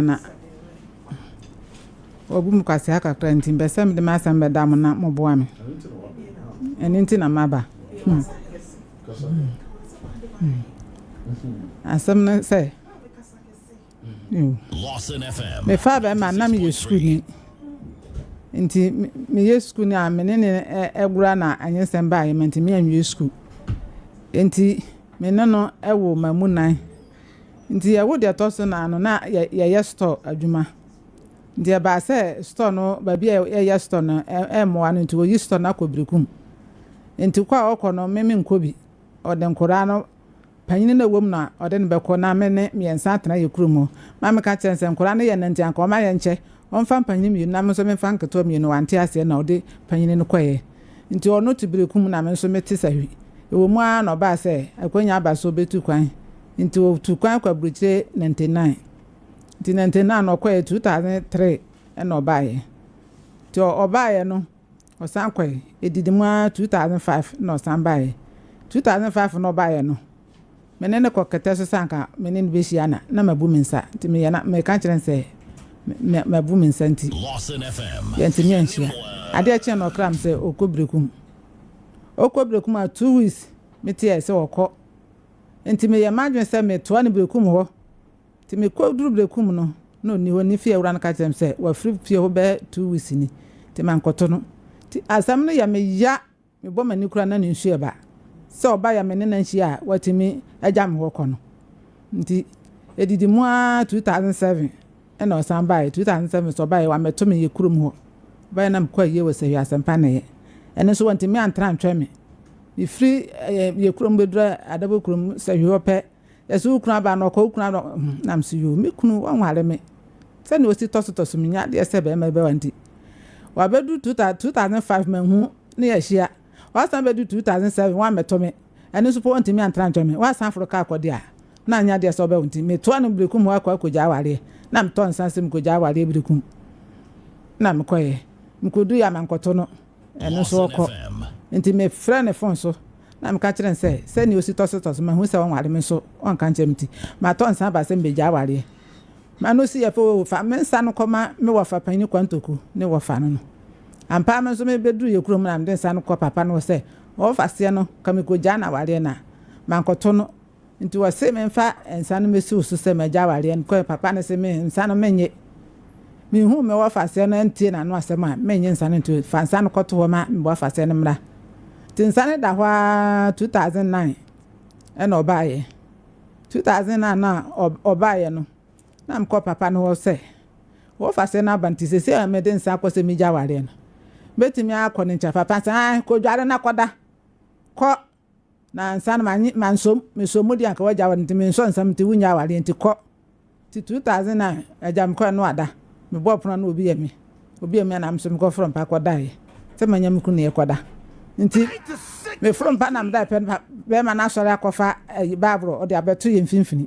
na obum kwase akakra ntim besem de masam bedam na moboa me eni na maba asam na say Lawson FM me fa be ma na me ye school ni nti me ye school ni a me ne egura na anyesem ba ye menti me anwe school nti me no ewo mamunan nti ya wo de toso na no na ye store adwuma nti ba se store no ba bia ye store no mo no nti wo yi store na kobrekum nti kwa okọ no me nkobi ode nkora no panyin na wom na ode ne bekọ na me ne miensa atena ye kurumo ma me ka chense nkora no ye nanti anka o ma ye nche on fa panyin mi na me so me fa nketo mi no wante ase na ode panyin no kwaye nti ono tibrekum na me so meti sahi ewo mu a no ba se akonya aba so betu kwan nti o tu kwan kwa bruche 99 nti 99 no kwaye 2003 na obaye ti obaye no osan kwaye edidimu 2005 no osan baye 2005 no baye no menene kokete so sanka menene behia na mabu minsa nti me yana me kan kire nse mabu minsa nti Lawson FM yenti me anhia ade achi no kram se okobrekum a 2 weeks metie se okọ nti me ye madwen se me to ne brekum ho nti me ko duru brekum no ni ho ni fie wura na ka kire se wa free fie ho be 2 weeks ni nti man koto no nti asam no ya me ya me bo mani kura na ne nsu eba se oba ya me ne na nshi a watimi ajam ho kọ no nti edidi mu 2007 ena osan bai 2007 so bai wa meto me ye kurum ho bai na mkwa ye wese ya sempa na ye ene so wanti me antra ntwa me free ye kurum bedra adabo kurum se hwe ope yesu kunu aba no ko kunu na msi yo me kunu wanware me se ne osi tosotoso me nya de se be me be wanti wa bedu 2005 manhu ne ya hia wa san bedu 2007 wa meto me ene so po wanti me antra ntwa me wa san fro ka akode a na anya de se obe wanti me to anu brekum ho akwa ware na mton sansem koja wale brekum na mkoye mkodu ya mankoto no eno so okọ nti me frɛ ne phone so na mka kire se ni osi tosotoso ma hu se won wale me so on kan chemti ma ton san ba se mbeja wale ma no si ya fa me nsa no koma me wo fa panyi kwantoku ne wo fa no ampa me so me bedu ye kurom na mde nsa no kọ papa no se wo fa se no ka me koja na wale na mankoto no nti wo se me mfa nsa no mesi usu se meja wale nko papa ne se me nsa no menye mi hu me wo fa se no ntie na no asema menye nsa no nti fa nsa no kọto ho ma me wo fa se no mra ti nsa no da hwa 2009 ena obaye 2009 na obaye no na mko papa no wo se wo fa se na banti se me de nsa akọ se meja wale no betimi akọ ne ncha papa sa ko dware na koda ko na nsan mansom mesomo di anka waja wan ntimi nso nsam ti wunya wale nti kọ ti 2009 ajam kọ no ada me bo pona no obi yemi na msom kọ from pa koda ye se manyam ku ne koda nti me from pa na mda pen be ma na sori akofa babro odi abeto ye mfimfini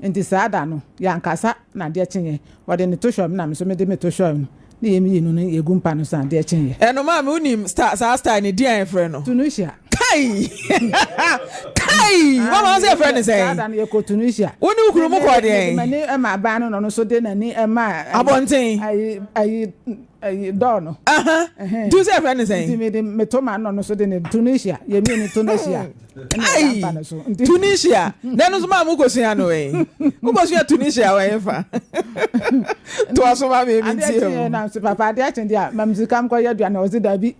nti saada no ya nkasa na de chenye odi ne to shom na mso me de me to shom ni yemi yinu no yegumpa no san de chenye eno ma me unim star ni dia enfre no Tunisia kai mama say friend say saada no ye ko Tunisia woni ukuru mu ko de mani e ma ba no so de na ni e ma abonten ai dono tu say friend say nti me de me to ma no so de ne Tunisia ye mi ni Tunisia Tunisia nenu so ma mu ko sua no mu ko sua Tunisia wa yefa to aso ma me tie na se papa de achen dia mamzikam ko yadua na ozi dabi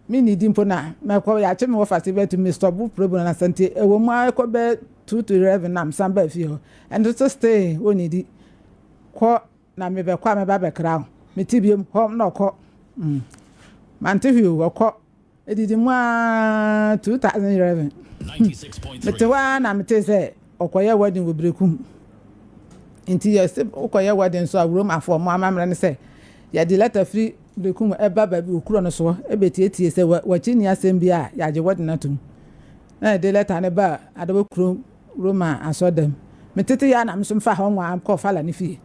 mi ni dimpo na me ko ya che me wo fast be to me stop problem na sante e wo mu ko be 2 to 11 na msan ba fi ho and to stay woni di ko na me be kwa me ba be kra me tibiem ho na ko mante fi wo ko edidi mu 2011 metewa na mete se okoye wedding wo brekum nti yes okoye wedding so awuro mafo mo amamre ne se ya di letter free brekum eba ba bi okuro no so ebetietie se wachi ni asem bia ya je wedding na tum na de letter ne ba adabo kuro roma asodem metete ya na mso mfa ho nwa am ko fala ne fie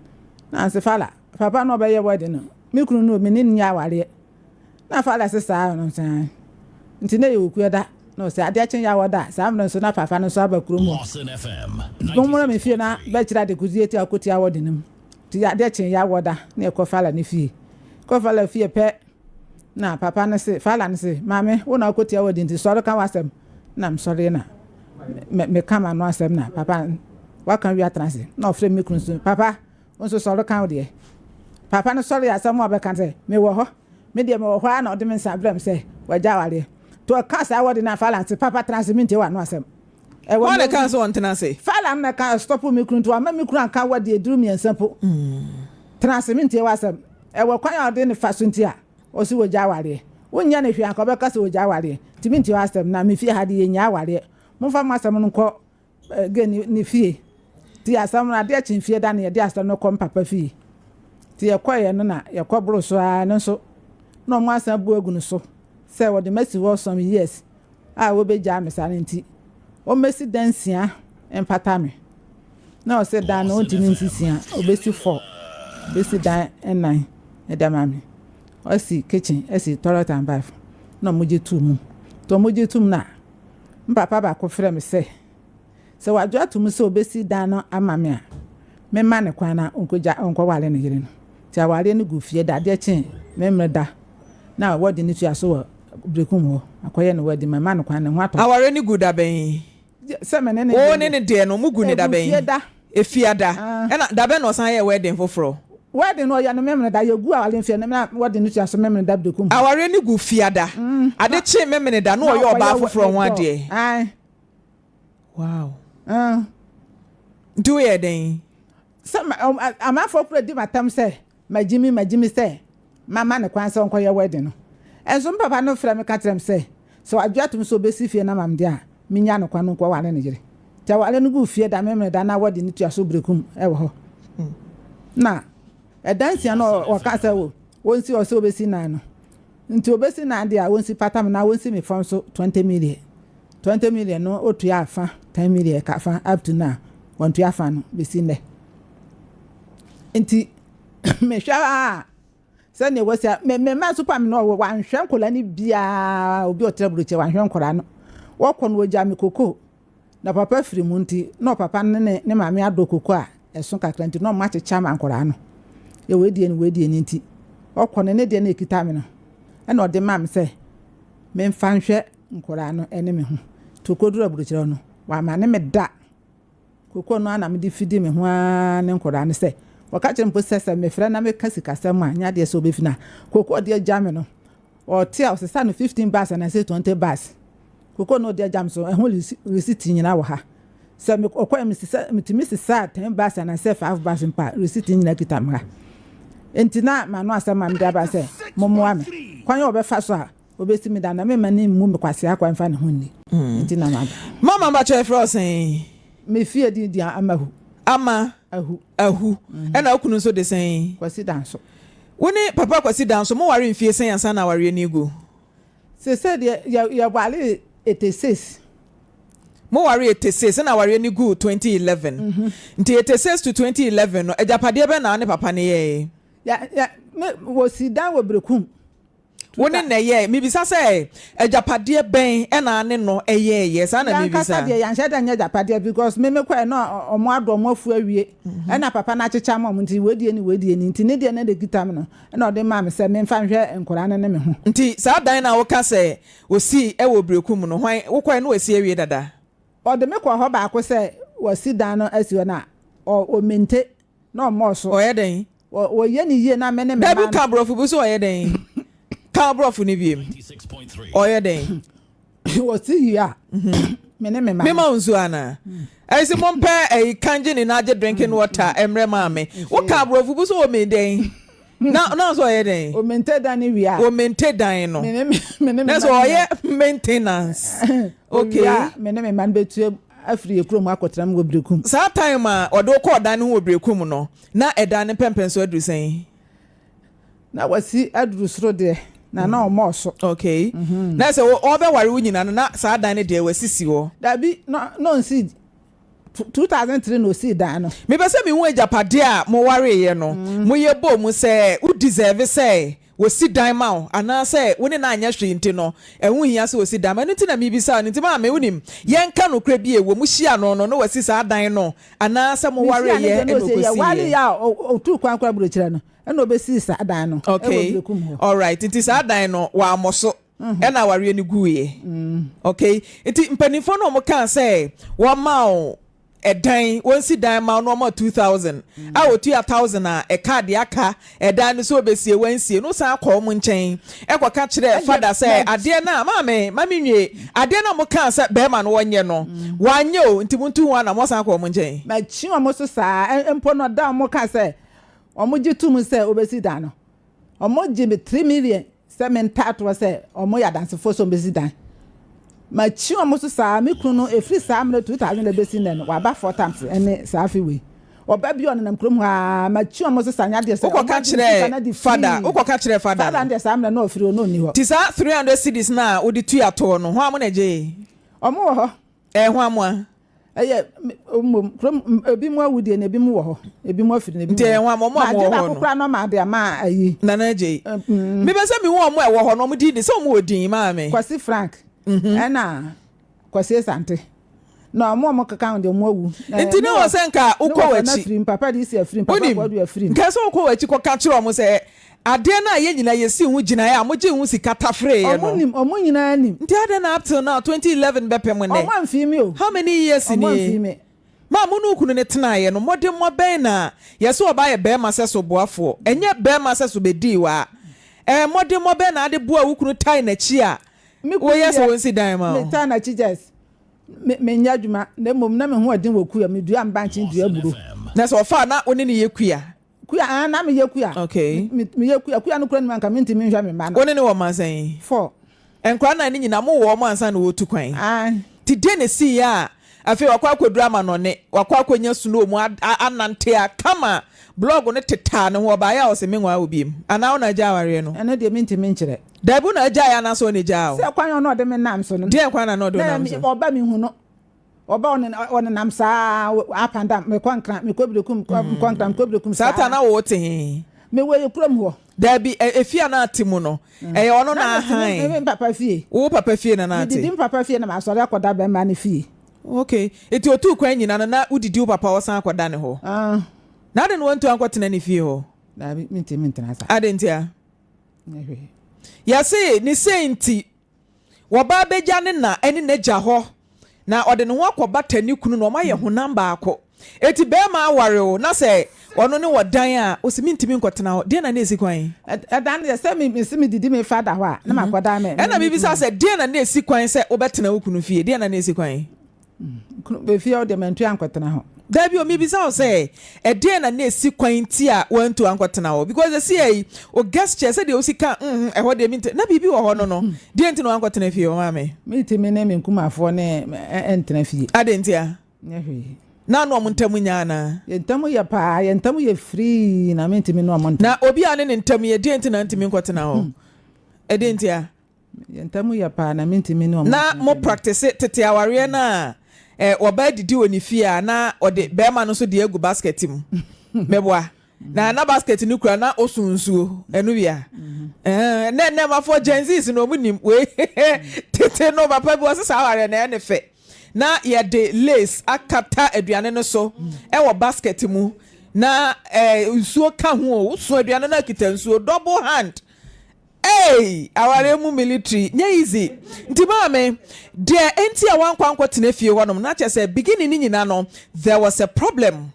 na se fala papa no be ye wedding no me kunu no me ni nya ware na fala se sa no san nti na ye okueda no se ade achen ya woda sa amno so na papa no so aba kuro mu Lawson FM bomo me fie na be kira de kuzie ti akoti awode nim ti ya de chen ya woda na ekofala ne fie kofala fie pe na papa ne se fala ne se mame wo na akotia wodi nti soro ka wasem na m soro na me kama no asem na papa waka wi atrase na ofre me kunsu papa onso soro ka wo de papa ne soro ya asem obeka se me wo ho me de me wo ho na ode me nsa brem se waja wale to ka sa wodi na fala nti papa transmit wa no asem Wọ́n lè kàn sọ wọn tẹ́nà sí. Fàlà mi kàn stop mi kunu tó àmọ́ mi kunu àǹkà wọ́n di eduru mi ẹ̀sẹ̀mpo. Tẹ́nà sí mi ntí wá sẹ́m. Ẹ̀wọ̀ kwan yà ọ̀dẹ́ ni fa so ntí a ó sì wò já àwàrẹ̀. Wọ́n nyẹ́ ni hwẹ́ àǹkà ọbẹ̀ kásì wò já àwàrẹ̀. Tì mi ntí wá sẹ́m na mi fi ha di yẹ nyà àwàrẹ̀. Mo fa ma sẹ́m no nkọ́ gẹ̀ ni fie. Ti asẹ́m no adé ẹ̀kyin fie da ni yẹ di asẹ́m no kọ́ mpapa fie. Ti yẹ kọ́ yẹ no na yẹ kọ́ boro so a no so. Na ọmọ asẹ́m bu egu no so. Sẹ́ wọ́n di mẹ́sì wọ́ some years. A wọ́n bẹ já mi sa ni ntí. O mesi dansia empata me na o se dan no ntimi nsisia o besi 4 besi dan en9 edama me o si kitchen esi toilet and bath na moje tum to moje tum na mpapa ba ko frɛ me se wadu atum se o besi dan no ama me a me ma ne kwan na onko wale ne yire no ti awale ne gufie da de chen me mreda na wodi ne tuaso wo brekum ho akoye ne wodi me ma ne kwan ne ho ato aware ne guda ben semene ne o ne de no mugu ne da ben efiada na da ben no san ye wedding foforo wedding no ya no memene da yegu awale mfie na wedding no tuaso memene da brekum aware ne gu fiada ade che memene da no yo ba foforo ho ade ai wow do ye den ama foforo di matam se majimi se mama ne kwan se onko ye wedding no enso papa no frɛ me ka trem se so adwatum so besi fie na mam dia minya no kwano kwa wale ne jire ta wale no gu fie da memre da na wodi ne tuaso brekum e wo ho na e dansia no waka se wo wonsi o se obesi na no nti obesi na dia wonsi patam na wonsi me fon so 20 million no otu ya afa 10 million ka fa up to now won tu afa no besi ne nti me hwa se ne wosi me ma super me no wo wan hwe kola ni bia obi otrabruche wan hwe nkora no wọ́kọ̀ ní ọjà mi koko na papa firi mu nti na papa ne maame ado koko a ẹ̀sùn kakra nti na ọmọ akyekyere ama nkọrọ ano yẹ wẹ́ẹ́dìẹ ni nti wọ́kọ̀ ne deɛ na ekita mi no ɛna ɔde maa mi sɛ mmefa nhwɛ nkọrọ ano ɛne mi ho toko duro aburukyerɛ no wama ne mi da koko no ana mi de fidi mi ho aa ne nkọrọ ano sɛ wɔka kyerɛ mpo sɛ mefrɛ na meka sikasɛm a nya deɛ sɛ obefi na koko ɔde agya mi no ɔte a ɔsesa no 15 bars and I say 20 bars. Koko no dia jam so ehun receipt nyina wo ha se me okwa me sisa 10 bars and I say 5 bars mpa receipt nyina kita mra entina ma no asema me da ba se momo ame kwan yo be fa so a obesi me da na me mani mu me kwase akwa mfa ne honni entina ma mama ba che frozen me fie di amahu ahu ena okunu so de sen kwasi dan so woni papa kwasi dan so mo ware mfie sen ansa na ware ni go se ya wale 86 mo ware 86 na ware ni go 2011 nti 86 to 2011 no ejapade be na ne papa ne ye ya wo si dan wo brekum woni na ye mi bisa se ejapade ben na ne no ye sa na mi bisa ya nkasa ya nhye da nya ejapade because me kwa no omo ado omo afu awie na papa na achecha mo nti wedie ni nti ne de na de gitam no na ode ma me se me mfa nhwe nkora ne me ho nti sa dan na wo ka se osi e wo brekum no hwan wo kwa no osi awie dada ode me kwa ho ba ko se wasi dan no asi na o mente na omo so o ye den o ye ni ye na me ne me ma Dabu kabrofu bu so o ye den kabrofu ni biem o ye den wasi ya me ne me ma me ma unzu ana ai se mompe ai kanje ni na je drinking water emre ma me wo kabrofu bu so o me den na so ye den o mente dan ni wi a o mente dan no na so o ye maintenance okay me ne me man betu afri ekrom akotram wo brekum sa time a odo ko dan ho brekum no na edan ne pempen so aduru sen na wasi aduru soro de na omo so okay na se o be ware wunyina na sa dan ne de wasisi ho dabi no nsi 2003 no si dan no me be se me hu ejapade a mo ware ye no mo ye bo mu se u deserve se wosi dan ma o ana say woni na anya hwe nti no ehu hia se wosi dan ma nti na mi bisa nti ma me wonim yenka no kra bi e wo mu hia no wasi sa dan no ana se mo ware ye e no kosi wale ya otu kwan kwa buro kire no e no obesi sa dan no okay all right nti sa dan no wa amoso e na ware ni guye okay nti mpanifo no mo kan say wo ma o edan wonsi dan ma no ma 2000 a otu 1000 a e card aka edan no so obesie wansie no san akọ mo nchen e kwaka kire father say ade na mame nwie ade na mo kan say be ma no wonye no wanye o nti muntu wa na mo san akọ mo nchen ma chi o mo so sa empo no da mo kan say o mo jitum say obesi dan no o mo ji me 3 million say men tato say o mo ya dance fo so obesi dan ma chi o mo so sa me kunu no efri sa amre 2000 na besi nen wa ba 4 times ene sa fi we oba bi on nam krom ha ma chi o mo so sa nya de say ukoka kire father father de sa amre na ofiri no ni ho ti sa 300 cedis na odi tu ato no ho am na je o mo ho ho am krom ebi mu awudie na ebi mu wo ho ebi mu afiri na ebi mu ho am wo ho no kura no ma de ma ayi na na je me be say me wo mo e wo ho no mo di ni say mo odin ma me Kwasi Frank ena kwasi sante no mo kaka de mo awu nti ne wo senka ukowachi na papa di si afrim papa ko du afrim nka so ukowachi ko ka kire mo say ade na ye nyina ye si hu gina ya mo je hu sika tafre ye no omo nyina nim nti ade na up till now 2011 bepem ne omo amfimi o how many years ni amfimi ma mo nu kunu ne tena ye no modem mo ben na ye so oba ye be ma se so boafo enye be ma se so bedi wa modem mo ben na ade boa wukunu tai na chi a wo yes won si dan ma me tai na chi just me nya dwuma na mom na me ho odin woku ya me dua mbanchi dua buru na so fa na oni ne ye kuya na me ye kuya okay me ye kuya no kura ni manka minti me hwa me ma na oni ne wo man san 4 enkwa na ni nyina mo wo mo ansa na wo tu kwan ti de ne si ya afi wakwa akwadura ma no ne wakwa akwanya suno mu anante a kama blog ne teta ne ho ba ya o se menwa obiem ana wo na ja aware no ene de minti me nkire dabu na ja ya na so ne ja o se kwan no de me nam so no de kwan na no do nam so oba mi hu no oba on nam sa apanda me kwankran me kobrekum kwankran kobrekum sa sata na wo te me we krom ho dabi efia na atimu no e ono na han me papa fie wo papa fie na na ati didi papa fie na ma so akoda be ma ne fie okay eti otu kwan nyina na udidi wo papa wo san akoda ne ho na de no wantu ankotena ne fie ho dabi minti na sa adentia ya se ni senti wo ba beja ne na eni na ja ho na ode ne ho akoba tani kunu no ma ye ho namba ako eti be ma aware o na se ono ne wodan a o se mintimi nkotena ho de na na esi kwan dan de se me didi me father ho a na makoda me na bibi sa se de na na esi kwan se obetena wo kunu fie de na na esi kwan be fie o de mentu ankotena ho dabi o mi bi sa say e de na na esi kwan ti a wantu ankotena ho because the see o guest chair say de o sika e ho de minti na bibi wo ho no de enti no ankotena fie o ma me mitimi ne me nkumafo ne entena fie adentia nyehwe na no montamu nya na yentamu ya pa yentamu ye free na mitimi no montamu na obi ane ne ntamu ye de enti na ntimi nkotena ho adentia yentamu ya pa na mitimi no na mo practice tete aware na oba didi oni fie na ode be ma no so de egu basket mu meboa na basket ni kura na osunsuo enu bia ne ma for gensis no mu nim we tete no papa bi wosesa aware na ene fe na ye de lace akata aduane no so wo basket mu na nsuo ka ho o so aduane na kita nsuo double hand aware mu military nya easy nti maame de enti a wankwanko tena fie wonom na che say beginning ni nyina no there was a problem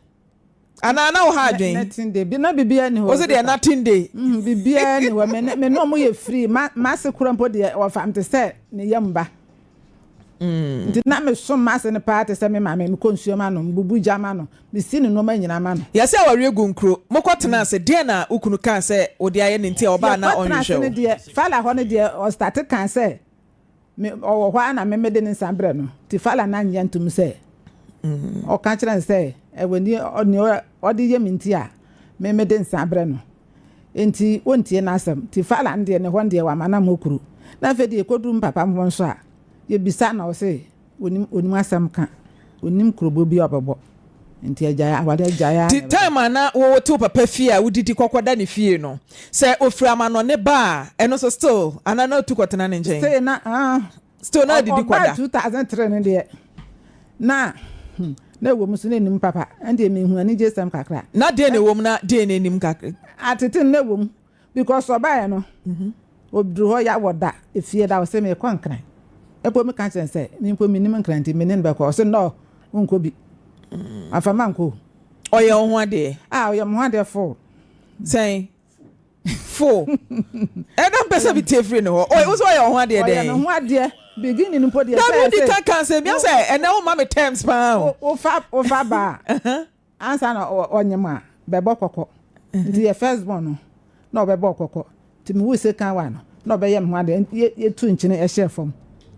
ana na wo ha adwen nothing day bi na bibia ni ho o se de nothing day bibia ni wo me no mo ye free ma se kurampo de wo fam te say ne yamba nti na me so ma se ne party se me maame me konsuo ma no bubu jama no me si ne no ma nyina ma no ya se aware gunkro mokotena se de na ukunu kan se odi aye ne nti oba na onhwe de fala ho ne de o start kan se me o hwa na me de ne sambre no ti fala na nya ntum se o kan kire se e woni o de ye minti a me de nsambre no enti wontie na asem ti fala nde ne ho nde wa mana mokuru na fe de kodum papa mo nso a ye bisa na o se onim asem ka onim krobo bi obebo nti agya awade agya the time ana wo to papa fie a wodidi kokoda ne fie no say ofura ma no ne ba eno so still ana na tu kotena ne nchen say na still na didi koda 2003 ne de na wo musu ne nim papa ande me hu ani jesam kakra na de ne wom na de ne nim kakra atete ne wom because obaye no obdru ho ya woda efie da wo se me kwankran epo me kan say me mpo me nim nkranti me ne be ko so no unko bi afamanko oye ho ade oye mo ade fo say fo edam pesa bi tefri no oye wo so oye ho ade oye no ho ade beginning mpo de say that can say me say and now mama terms pa o fa ba answer no onyema bebo kokko nti ye first born no bebo kokko ti me wo se kan wa no be ye mo ade ye tu nchine e share fom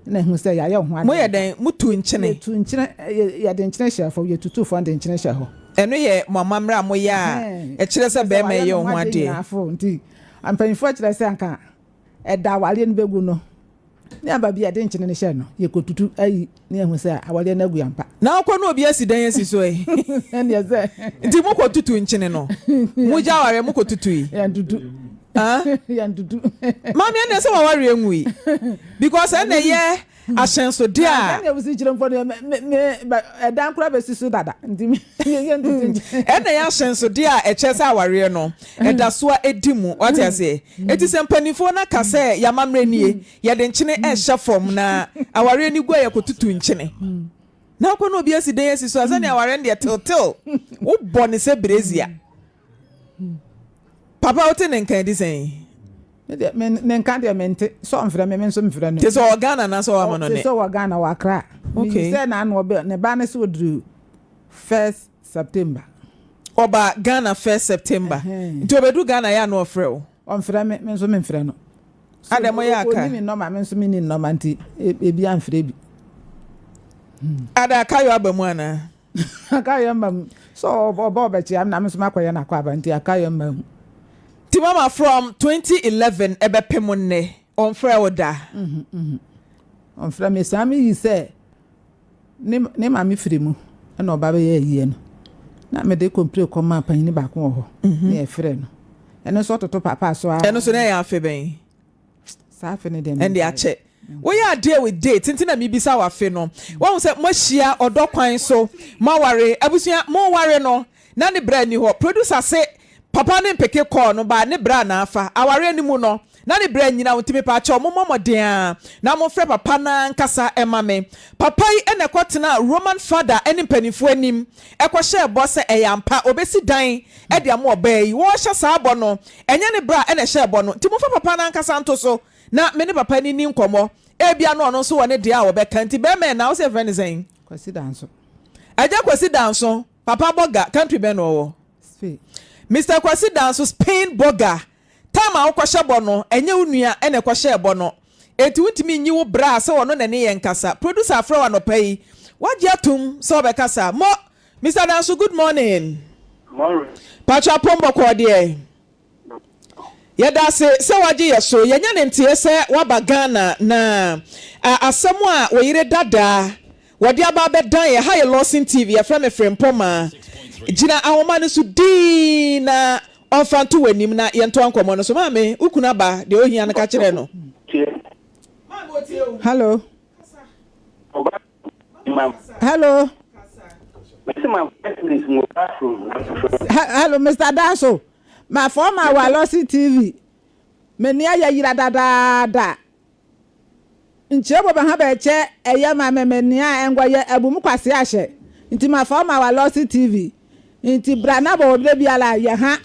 na hu say ya ye ho ade mo ye den mutu nchine tu nchine ye de nchine share fom ye tutu fo de nchine share ho eno ye mama mra mo ya e kire se be me ye ho ade nti ampanifo kire se anka e da wale no begu no ni aba bia de nchine ne share no ye kotutu ayi ni hu say awale na gu yampa na akọ no obi asidan asi so e ene ze nti mo ko tutu nchine no mo ja ware mo ko tutu yi ya dudu ya dudu mama ene se wa ware enwi because ene ye ashenso dia ene wusi kire mfo me edan kura be sisu dada nti ye ntutu ene ya ashenso dia e chese aware no eda so edimu what you say eti se mpanifo na ka se ya mamre nie ye de nchine e hye fom na aware ni gua ye ko tutu nchine na akọ no obi asidan asi so azani aware de tiltil wo bone se brezia papa wote ne nkan di sen ne nkan de mente so mfra me so mfra no te so Ghana na so amono ne so Ghana wa Accra okay say na no be ne ba ne so dru 1st September oba Ghana 1st September nti obedu Ghana ya no ofre o mfra me so mfra no ademo ya aka oni no ma me so ni no ma nti ebi amfra bi ada kayo abamu ana akayo mam so obo bechi am na me so makoye na kwa ba nti akayo mam ti mama from 2011 ebe pemonne on frɛ oda on frɛ me sami yi sɛ ne Maame Frimpomaa na oba be ye yie no na me de compre koma panyi ba ko ho na e frɛ no eno so toto papa so a eno so na ya afe ben sa afe ne dem and ya che we ya deal with date tintina mi bisa wa afe no won say mo hia odokwan so maware abusua mo ware no na ne bra ni ho producer say papa ne mpeke call no ba ne bra na afa aware ni mu no na ne bra nyina wotimi pa cha momomodea na mo frɛ papa na nkasa emame papa yi ene kwotena Roman father ene mpanifo anim ekwohye ebo se eyampa obesi dan e de am obai wo hye sa abo no enye ne bra ene hye ebo no timo fa papa na nkasa nto so na me ne papa ni nkomo ebia no no so wone de a obeka nti be me na wo se friend zen kwasi danso aja kwasi danso papa boga country be no wo Mr. Kwasi danso Spain boga tama okwohye bono enye unua ene kwahye bono eti wutimi nyi wo bra se wono na ne ye nkasa producer afro wa no pai wagye atum so be kasa mo Mr. Danso good morning Pacha pombo ko de yeda se wagye yeso yenya ne ntie se waba Ghana na asemu a woyire dada wode aba be dan ye ha ye Lawson TV ya Maame Frimpomaa jina ahoma no so di na onfanto wanim na yento ankomo no so maame ukuna ba de ohia na ka kire no hello hello hello Mr. Danso my former wa Lawson TV meni aya yira dada nchebo ba ha ba che eya maame meni a engwa ye abum kwase ahye nti my former wa Lawson TV nti brana bo de biala ye ha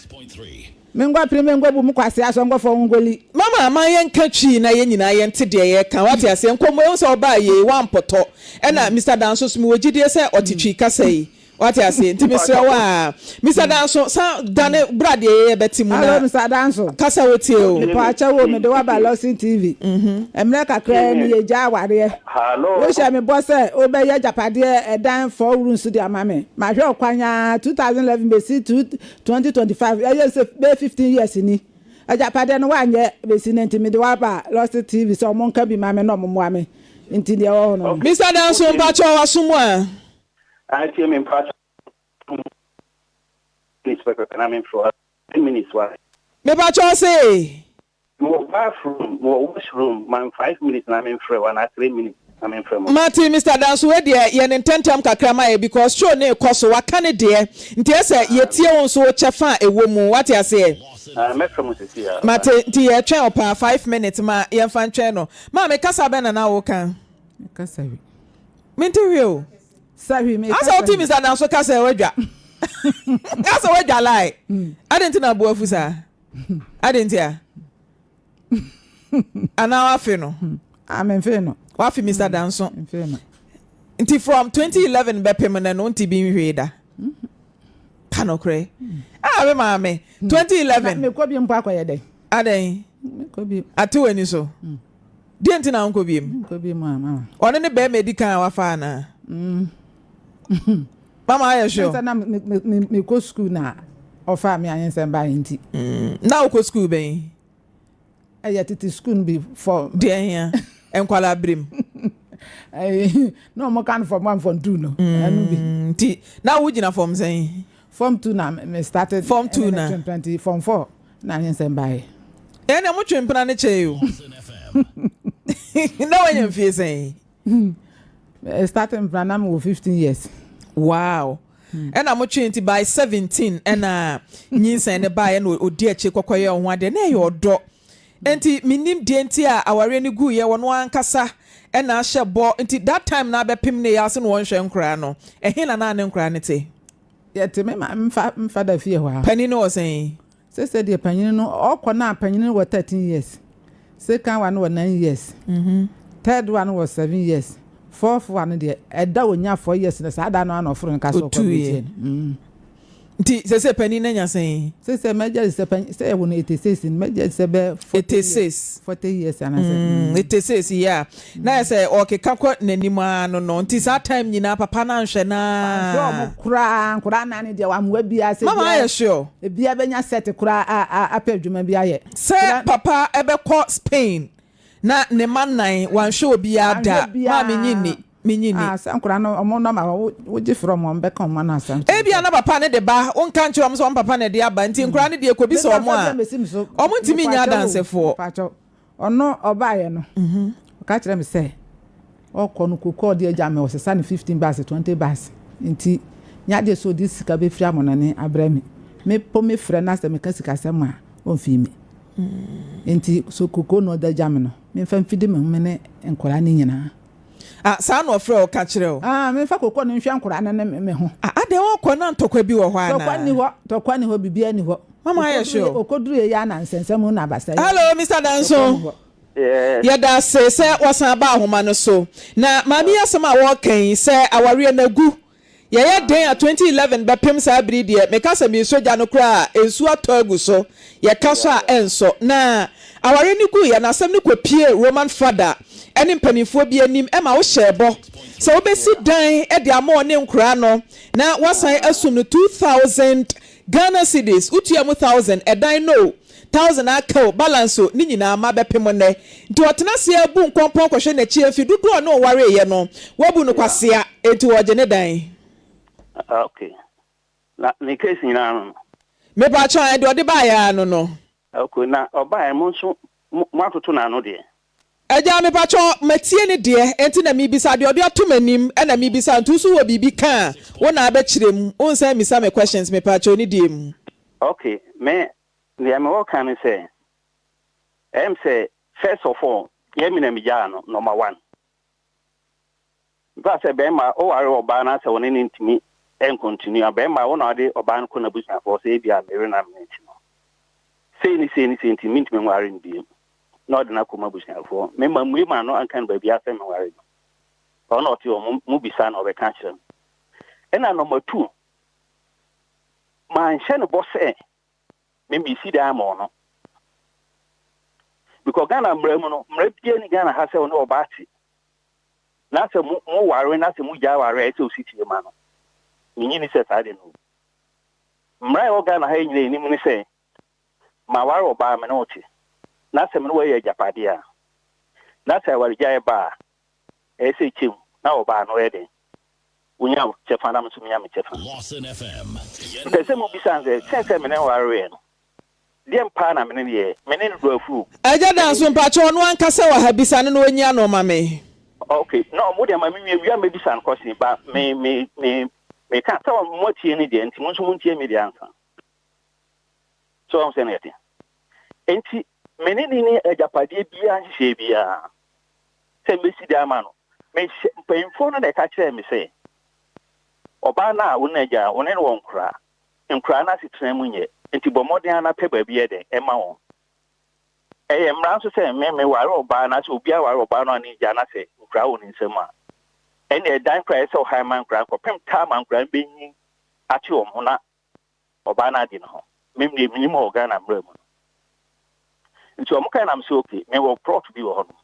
mengwa prime ngwa bu mkwase aso ngwa fo ngoli mama ma ye nkatwi na ye nyina ye nte de ye kan wate ase nkomo ye so ba ye wampoto ena Mr. Danso sumi wogide se otitwi kasa yi wate ase nti misra wa Mr. Danso sa dane brade ye betimu na hello Mr. Danso kasa wotie o pa cha wo me de wa ba Lawson TV emre kakra ni ye ja ware hello wo sha me bo se o be ye japade edan for rooms di amame ma hwe okwanya 2011 be si 2025 ye se be 15 years ni ajapade no wanye be si nti me de wa ba Lawson TV so mo nka bi mame no mo ame nti de wo no Mr. Danso mpacho wasumu a I see me part minutes and I'm in for 10 minutes. Me ba cho say. More bathroom, more washroom, man 5 minutes and I'm in for 3 minutes. I'm in for Martin, Mr. Danso, we there, ye intentam kakrama because show ne koso wakane there. Nti ese ye tie won so chefa ewo mu. What you say? Martin, ti ye twen opa 5 minutes ma ye fan twen no. Ma me kasa be na na wo kan. Me kasa wi. Me nti wi o. Sabi me. Asa o ti Mr. Danso kasa e wadwa. Kasa wadwa lai. Adenti na bo afusa. Adenti a. Ana wa fe no. Amen fe no. Wafi Mr. Danso. Nti from 2011 be pemana no nti bi nhwe da. Kanokre. Ah we maame. 2011. Me ko bi mpo akoye den. Aden. Me ko bi. Atu ani so. Di nti na nko bi m. Ko bi mama. One ne be medical wafa na. Mama aye sure. Na me ko school na ofa me ayensen ba nti. Na wo ko school ben. Aya titi school bi for Dey here. Enkwala brim. No mo kan form 1 form 2 no. Anu bi. Nti na wo gina form sen. Form 2 na me started form 2 na 2020 form 4 na ayensen ba e. Na mo twempena ne che yo. Na when you feel saying. Starting plan am 15 years. Wow. And I'm 20 by 17 and nyinsa ne ba e no odi achi kokoye ho ade na ye odo. Enti minim de enti a aware ni gu ye wono ankasa e na ahye bo enti that time na bepim ne ya se no wonhwe nkra no ehe na ne nkra ne te ye te me mfa da fie ho pani no say se de pani no okọ na pani no 13 years second one was 9 years third one was 7 years fourth one de eda onya 4 years na sa da no anofro nka so ko bi Nti se pani na nya sen se meja se pani se wo no 86 in meja se be 40 years and I said 86 yeah na say okay kakọ nanima no nti sa time nyina papa na nhwe na so mo kura na ne de wa mo bia se mama aye sure e bia benya set kura apa adwuma bia ye se papa ebe ko Spain na ne manan wan hwe obi ada ma menyini sankura no omo no ma wo gi from on be kan mana san e bia na papa ne de ba on kan kire so papa ne de aba nti nkura ne de ekobi so omo a omo ntimi nya dansefo pacho ono oba ye no ka kire me se okọ no kokọ de agya me osesa ne 15 bars 20 bars nti nya de so dis sika be fia monane abrami me po me frɛ na se me ka sika se ma on fi mi nti so kokọ no de agya me no me fa mfide me ne nkora ne nyina sa no ofre o ka kire o me fa kokọ no nhwe nkora ne me ho ade okọ na ntokwa bi wo ho ana tokwa ni ho bibia ni ho mama aye sure okoduru ye ya na nsensem na basa hello Mr. Danso yeah da se wasan ba ahoma no so na mami asema wo kan se aware na gu ye den a 2011 bepem sa abiri de me ka se mi soja no kra ensu ato agu so ye ka so a enso na aware ni gu ye na asem ni kwapie Roman father eni mpanifo bi anim e ma wo hyebo so obesi dan e de ama one nkura no na wasan asum no 2000 Ghana cedis utia mu 1000 edan no 1000 account balance ni nyina ma bepem ne nti otena se abu nkompon kwhwe na chi afi dudu no ware ye no wabu no kwasea enti woje ne dan okay na ne case nyina no me ba cha de ode ba ya no okay na oba e mo so mo atoto na no de eja me pa cho matie ne de enti na mi bisa de ode atomanim e na mi bisa ntusu wo bibi kan wo na abekirem on say me some questions me pa cho ni de mu okay me the me what can say say first of all ye me na mi ja no number 1 ba say be ma o are oba na say woni ntimi en continue be ma wo na de oba ko na busia for say bia me na me no say ni ntimi ntimi nware ndi no de na ko ma busia for me ma no ankan ba bia say me nware no o no ti o mu bisa na o be kan kire ena number 2 man hye no boss maybe see that no because Ghana mremu no mrepie ni Ghana ha se no obati na se mu ware na se mu ja ware se o city ma no nyini se sade no mra o Ghana ha nyine ni mu ni se ma ware oba me no ti na se me no we japade a na se ware ja e ba e se chim na oba no e den unya chefa na mso miya me chefa Lawson FM pese mo bisa nze sense me ne ware no de mpa na me ne ye me ne do afu eja dan so mpa cho no ankasa wa ha bisa no onya no ma me okay no mo de ma me wi me bisa no question ba me ka tawo mo tie ni de nti mo so mo tie me de ansa so am saying it enti me ne ni ejapade bia nhye bia se me si de ama no me mpemfo no de ka kire me se oba na unaja one no nkura na sitena munye enti bomoden na pe ba bia de ema won mra so se me ware oba na se obi ware oba no ani ja na se nkura won nsem a ene dan kra se o high man kra ko pem ta man kra benyi ati o mo na oba na di no memni minimo oga na mra mu nti o mo kan am se okay me wo prot bi wo ho no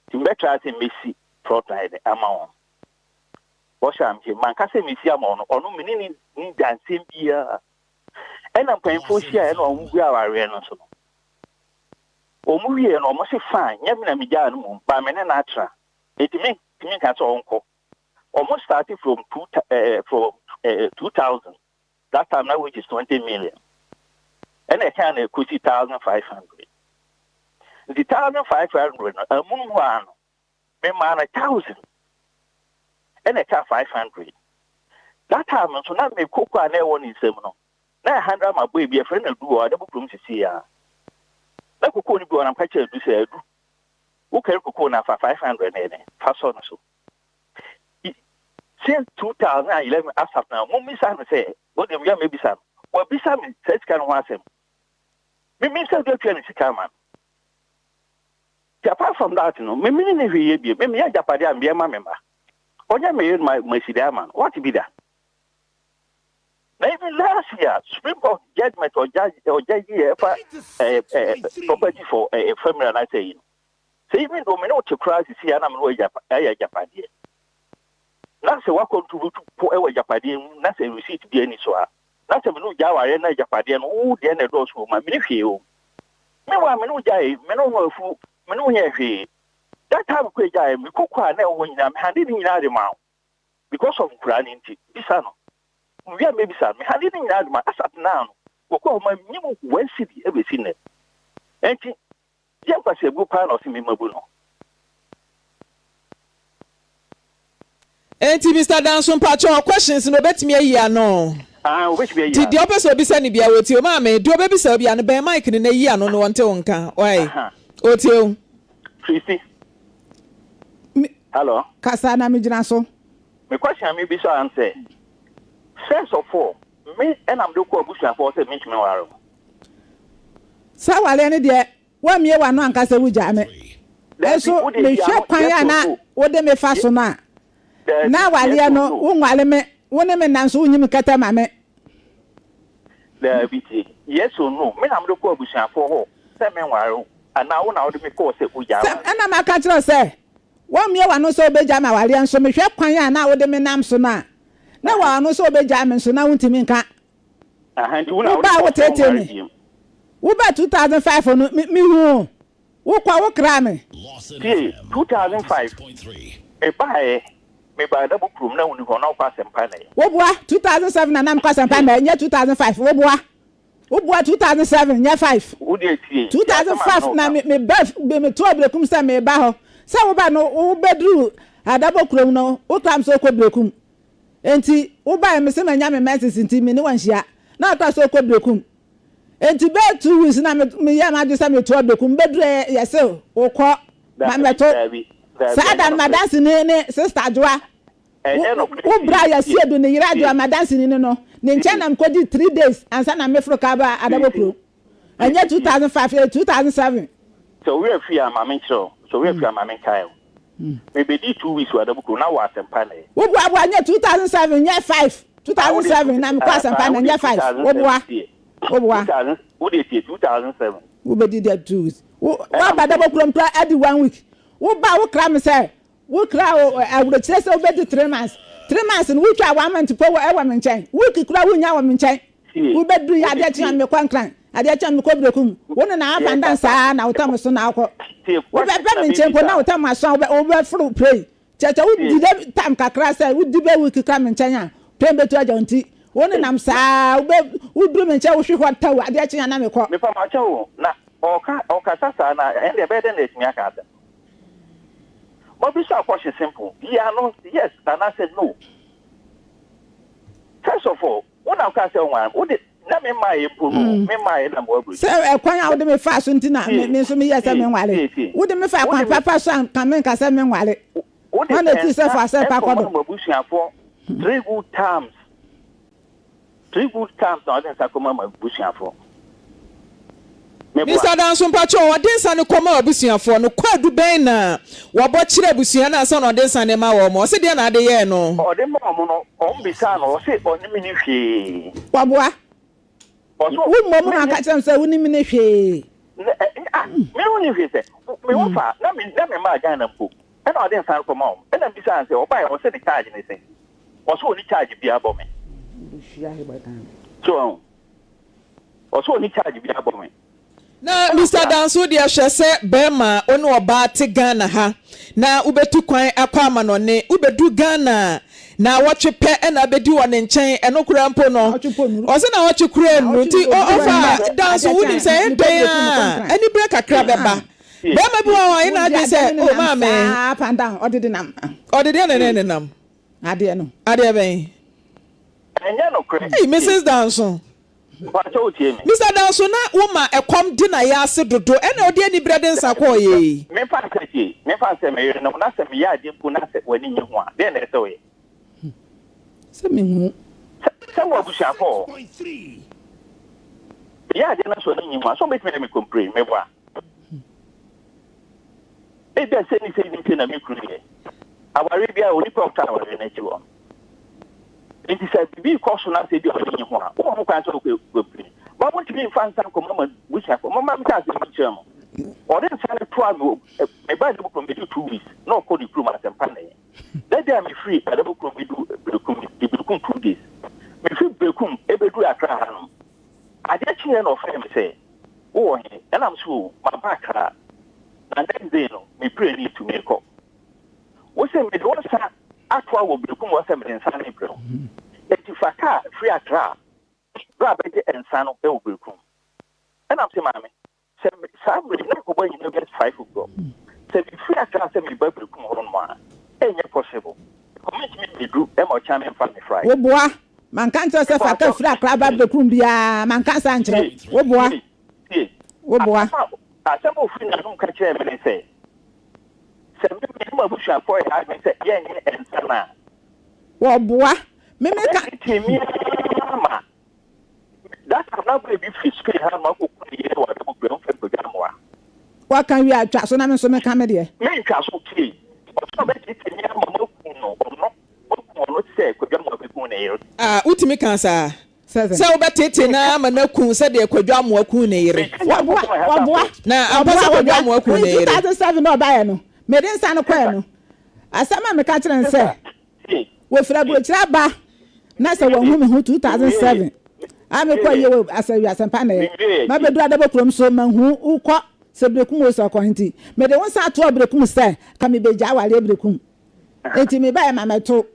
ti betra se mesi prot na de ama won Washam je man ka se mesi ama no ono menini ni dansem bia ena mpemfo hia ena omugu aware no so no omuwie no mo se fan nya na mija no mo ba me na atra etimi ka so onko almost started from 2000 that time now which is 20 million and I can cost 1,500 the 1,500 among one me man 1,000 and I can 500 that time so na me kokwa na won nsem no na 100 my boy be a friend do or double room to see ya na kokko ni bi wona mpacha do say adu wo kare kokko na 500 ne fa so no so since 2011 after now mo misa no say what dem ya me bisa wo bisa me search kan ho asem me misa do twa ni sika man apart from that no me ni hwe bi me ya japade am bi ma memba onya me my sida man what be that maybe last year Supreme Court judgment or judge property for a family and I say even though me no to crisis here na me no japade na se wa contribute to e wa japade na se receipt bi ani so a na se me no jaware na japade no wo de na do so ma me hwe o me wa me no jai me no ho afu me no nya hwe that time ko jai me kokwa na wo nyina me hande ni nyina de ma because of Quran nti bisa no we are maybe sad me hande ni nyina de ma asat na no kokwa ma nyimu one city e be sinne enti yam pa se bu pa no se me mabu no enti Mr. Danson Pacho questions no betimi ayi ano which be did the opposite be send bia woti o ma me do be be say bia no be mic ni na yi ano no wonte wonka why oti o Christy hello kasa na me gina so me question me be so answer first of all me and am do ko abusuan for say me tumi waro sa wale ne de wa mie wa no anka se wuja me eso me hwe kwan ya na wo de me fa so na na wale no wo nwale me wo ne me nan so unyim kata ma me the BT yes or no me am do ko abusuan for ho say me waro ana wo na wo de me ko say wuja ana ma ka tro say wo mie wa no so obeja ma wale nso me hwe kwan ya na wo de me nam so na wa no so obeja me so na wuntimi nka ndi wo na wo ba wo tete me wo ba 2005 no mi hu wo kwa wo kra me 2005 e ba e me ba da bu krum na woni ho na kwa sempa na wo bua 2007 na nam kwa sempa na nya 2005 wo bua 2007 nya 5 wo de tie 2005 na me birth be me to obrekum sa me ba ho sa wo ba no wo bedru adabo krum no wo kram so ko brekum enti wo ba me se manya me message enti me ne wanhia na ata so ko brekum enti be 2 weeks na me ya ma just me to brekum bedru yese wo ko ma meto sada ma dance ne sister joa wo bra ya siedu ne yira joa ma dance ne no ne nche na mkodi 3 days ansa na me fro ka ba adabo pro anya 2005 2007 so we free am mencho so we free am menkai maybe 2 weeks wa adabo pro na wa sempa na wo bua bua anya 2007 nya 5 2007 na mkwa sempa na nya 5 wo bua wo de 2007 wo be di that 2 weeks wo ba adabo pro mpra adi 1 week wo ba wo kra me say wo kra awuro chire say wo be di 3 months no wo twa 1 month po wo e wa me nchen week kra wo nya wa me nchen wo be du ya de tia me kwankran ade tia me ko brekum wo na abanda sa na wo tam so na akọ wo be me nchen po na wo tam aso wo be fru pray chacha wudi de time kakra say wudi be week ka me nkyanya pembe to ajanti woni nam saa wudru me nkyɛ wo hwe hɔ taw ade akyenya na me kɔ me pa ma kyɛwo na oka sasa na ende be de na etimi aka ada but this question simple yeah no yes and I said no first of all when I can say one would na me my me my na mo abu say ekwan a wo de me fa so ntina me so me yes me nwale wo de me fa kwan papa so kan me nka say me nwale wana ti say for say pa kodo mabusuafo 3 good times na den sa koma mabusuafo Mr. Danson Pacho, Odensa no koma abusuafo no kwadu ben na wo bo kire abusua na asa no Odensa ne ma wo mo se de na de ye no ode mo no on bisa no se onimi ni hwe waboa wo mo na ka kyerem say woni mi ne hwe me woni hwe se me wo fa na me ma gan na po e na Odensa koma o e na bisa say oba ye wo se de charge ni se wo so oni charge bia bo me so wo so oni charge bia bo me na Mr. Danso de ahwe se bema onu oba te Ghana ha na ubetu kwan akwa amanone ubedu Ghana na watwepe na bedi wone nchen eno kura mpo no o se na watwe kura nu ti ofa Danso wudi se eden ani break akra beba bema bi won ina ade se o maame up and down odede nam odede nam ade no ade ben enye no kra hey Mrs. Danso Mr. Danso na woma ekom di na ya ase dodo ena odi ani brede nsa kwa ye me fa se me yere no na se me ya ade mpu na se wani nyi ho a de na ese we se me hu se wo bushafo ya ade na so ni nyi ho so me me complain me bua e be se ni na me kuru ye awari bia oni proctor awari na chi wo it is a big caution as they do in one. Who can't talk with me? But what you mean, find some command which have Mamma has a germ. Or then send a trouble, a Bible from me 2 weeks, no code you crew as a panel. Let them be free, a double from me do the 2 days. Me feel Becum, every do a crown. I get you of him say, oh, and I'm sure my back, and then they know me pray need to make up. What's the middle? Akwa wo Becum was a man in April. If I can't free a trap, rabbit and son of El Becum. And I'm saying, Mammy, somebody not going to get 5 o'clock. Say, free a trap, send me by Becum on one. Ain't possible. Commit me to do them or chime and find me Friday. Oh, boy, man can't just have a free a crab up the Cumbia, man can't answer. Oh, boy, oh, boy. I some of you don't catch him and say, send me a bush for I say, yeah, and Sana. Oh, boy. Me that's not going to be fiscal. What can we attract? So I'm so many comedy. Me trust okay. Utimi kansa. Sɛ wobɛtete na ma na kun sɛ de kwadwa mo akun ne yere. Waboa. Na ampa kwadwa mo akun ne yere. 2007 no ba ye no. Me den sa no kwa no. Asama me ka kyerɛ nsɛ. Wo fra bro kyerɛ ba. Na sɛ wo hu me hu 2007. Ame kwa ye asawi asampa na ye. Ma bedu adabo krom so ma hu ukɔ sɛ brekum wo so akɔ nti. Me de won sa to brekum sɛ ka me begya wale brekum. Enti me ba ye ma meto.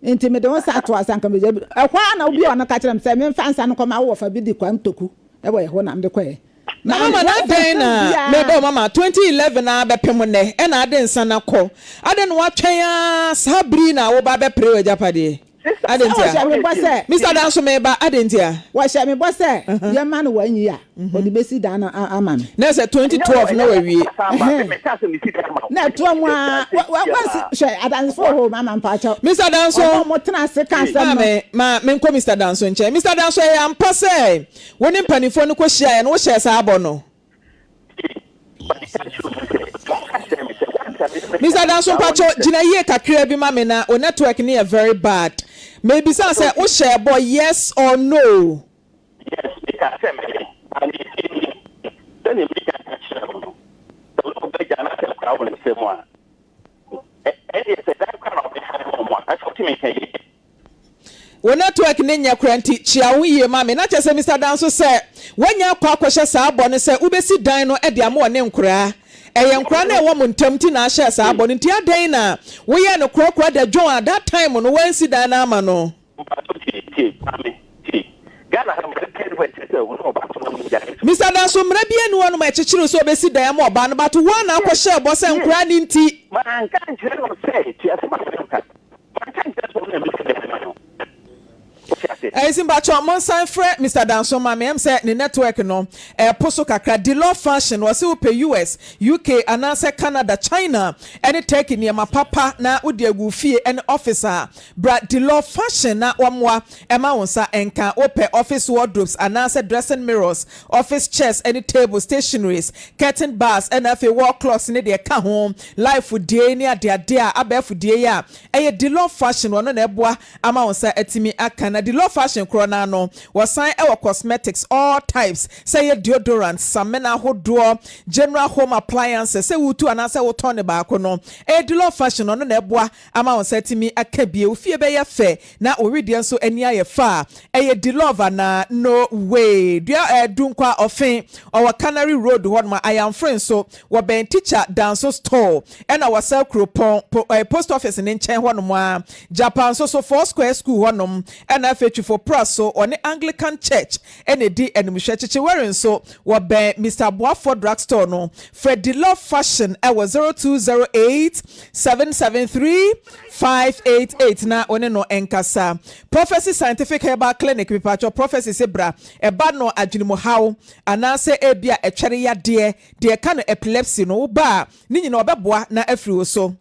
Enti me de won sa to asanka me begya. Ɛkwa na obi ona ka kyerɛ me sɛ me mfa nsa no kɔ ma wo fa bi di kwa ntoku. Ɛbɔ ye ho na me de kɔ ye. Na mama na den na me do mama 2011 na be pem ne e na ade nsa na kɔ. Ade no watwen a sabri na wo ba be pre wajapade. Adentia Mr. Danso meba adentia wa hye me boss e ye ma no wanyi a odi besi dan na ama me na se 2012 na wawie na to mu a wa hye Adanso ho mama mpacha Mr. Danso mo tena se kan se ma me nko Mr. Danso nche Mr. Danso e ampa se woni mpanifo no ko hye no wo hye sa abo no Mr. Danso mpacha gina ye kakra bi ma me na o network ni very bad. Maybe some say, "Oh, share boy, yes or no?" Yes, because then you make a catch. The local beggar not a problem in the same one. And yes, that kind of one. I thought you make we network nenya kranti chia wo ye mama na chese Mr. Danso say when ya kwa kwhye sa abone say ubesi dan no e de amo ne nkura nkra na ewo montam ti na ahye sa abo nti adan na wo ye no krokro da John at that time no wan si dan na ama no Mr. Danso mra bia no no ma chechiro so obesi dan ma oba no but one na akwohye ebo se nkra ni nti man kan jere no say ti asema kan man kan jere so na mi Simba Chomon sign friend Mr. Danso Maame say the network no poso kakra the law fashion was pay US UK and say Canada China any take near my papa na udi agufie any officer bra the law fashion na wamwa ema wonsa enka open office wardrobes and say dressing mirrors office chairs any table stationaries curtain bars and afi wall clocks in the ka home life for day near dia abefu day ya the law fashion one na eboa ama wonsa etimi aka na the law fashion krona no was sign our cosmetics all types say deodorant samena hodo general home appliances say wutu anase wo turn back no the law fashion no na eboa ama won setimi akabie ofie be ye fe na oridi nso ani aye fa the love na no way dia dunkwa ofin our Canary Road one ma I am friend so we ben teacher dance store and our sell coupon post office in chen hono Japan so 4 square school hono and for praso on the Anglican Church and a D and Micheche wearing so what be Mr. Boaford drugstore no Fred Love Fashion I was 0208 773 588 na one no enkasa Prophecy Scientific Herbal Clinic we patch Prophecy Sebra e bad no adwinimo haw anase ebia etwere ya de ka no epilepsy no ba ni nyina obeboa na afiri so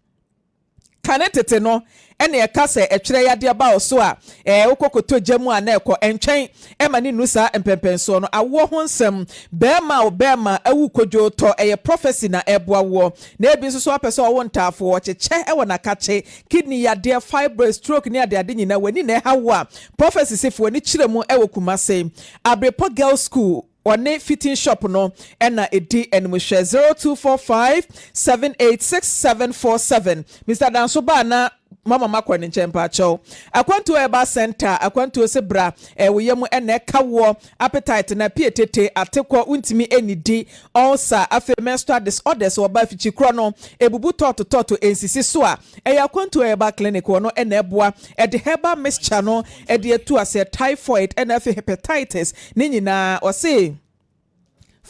kanetete no ene e kase etwere ya de ba so a okokoto gyamu a na ekọ entwen ema ni nusa empempenso no awo ho nsem bema awu kodwo to prophecy na eboa wo na ebi nso so apese owo ntafo wo cheche ewo na kache kidney ya de fibroid stroke ni ade nyina wani na hawo a prophecy sefo ni kiremu ewo kumase abrepo girl school one fitting shop no ena edi enmuhwe 0245 786747 Mr. Danso ba na mama makwa ne nchempa acho akwantu eba center akwantu osebra woyemu ena kawo appetite na pietete atekwa untimi enidi ulcer afi menstrual disorders oba fichi kro no ebubu toto ensisi so a akwantu eba clinic wono ena eboa the herbal mixture no de etu ase typhoid ena afi hepatitis ni nyina ose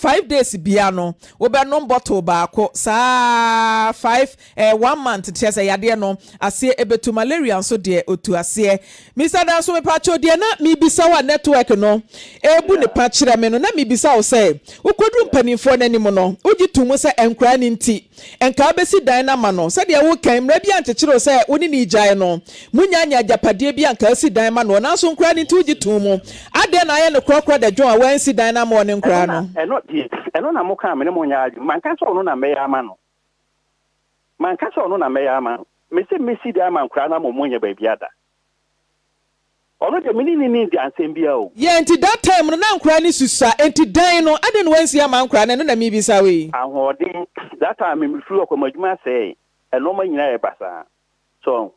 5 days biano we be no bottle baako saa 1 month tiese yade no ase ebetu malaria so de otu ase Mr. Danso me pacho de na mi bisa wa network no ebu ne pa kire me no na mi bisa wo say ukodu mpanimfo nanim no ugitumu se enkra ni nti enka besi dan na ma no se de wo kan mra bia nkekere se woni ni gyae no munyanya japade bia nka si dan ma no na so nkra ni nti ugitumu ade na ye ne krokro da John wan si dan na ma no nkra no eno na mo ka me mo nyaaji man ka so no na me ya ama no man ka so no na me ya ama me se me si da man kra na mo nya ba biada ono de me ni di ansem bia o ye enti that time no na nkra ni susa enti dan no ade no wansi ama nkra na no na mi bisa we ahode that time me firi okomadwuma say eno ma nyina e basa so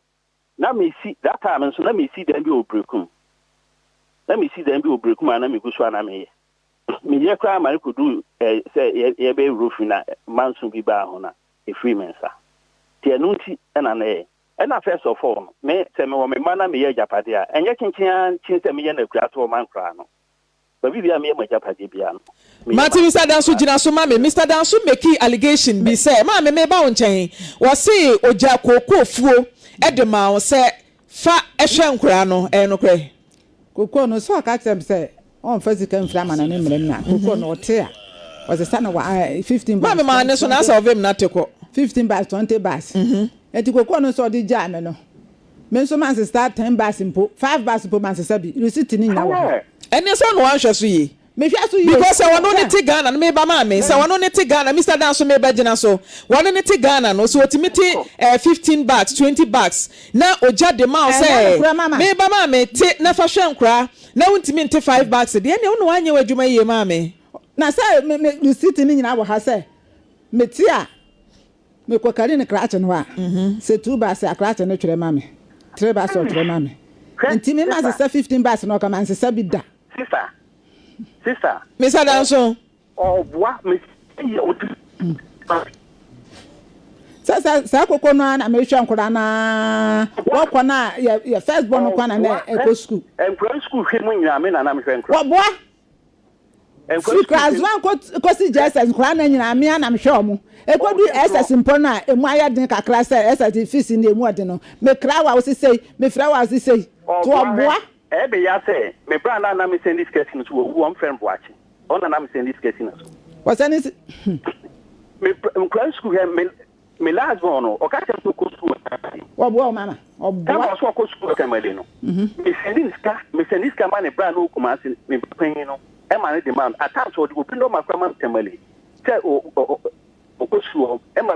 na me si that time so na me si dan bi obrekum na me si dan bi obrekum na me gusu na me me ye kwa ma ko du say ye be roof na manso bi ba ho na e free mensa tie no nti na first of all me se me wo me mana me ye japade a enye kinkin se me ye na kura to man kra no ba bibia me ye ma japade bia no Martin Mr. Danso jina so mame Mr. Danso make allegation be say mame me ba wonchen wo se oja kokofuo edema wo se fa ehwe nkra no no kre kokko no so aka tem say on physical flama na ne mrem na kokko no te a was a sana wa 15 mame ma ne so na sa ovem na teko 15 bars 20 bars eti kokko no so di ja me no me so man start 10 bars impo 5 bars impo man se bi receipt ni na wa ene so no wan hwe so yi me hwe so yi because I want only Ghana na me ba mame say want only Ghana Mr. Danso me ba gina so want only Ghana no so otimiti 15 bucks 20 bucks na oja de ma say me ba mame ti na fa hwe nkra na wontimi nte 5 bucks de ene wo no anye wadwuma yie mame na say me receipt ni nyina wa ha say me ti a me kokari ne krache no a say 2 bucks a krache ne twere mame 3 bucks o twere mame enti me ma say 15 bucks no ka man say bi da sister Mr. Danso oh boy me Sa koko no na me hwe nkora na wokọ na ya first born kwa na eko school enkora school hwe mu nyina me na me hwe nkora wo boa enkora class 1 ko si Jesus nkora na nyina me na me hwe omo eko du SS mpo na emu aya den kakra se SS fees ni emu ode no me kra wa wo sei me fra wa sei to boa ebe ya say me bra na me send this case no so wo friend boache ona na me send this case no so what's any me nkora school he me last one no o ka tell to go school wo boa mama o boa ka so ko school ka mali no me send this ka man bra no kuma se me panyin no e ma ne demand attach o go pindo ma kwama temali say o ko school e ma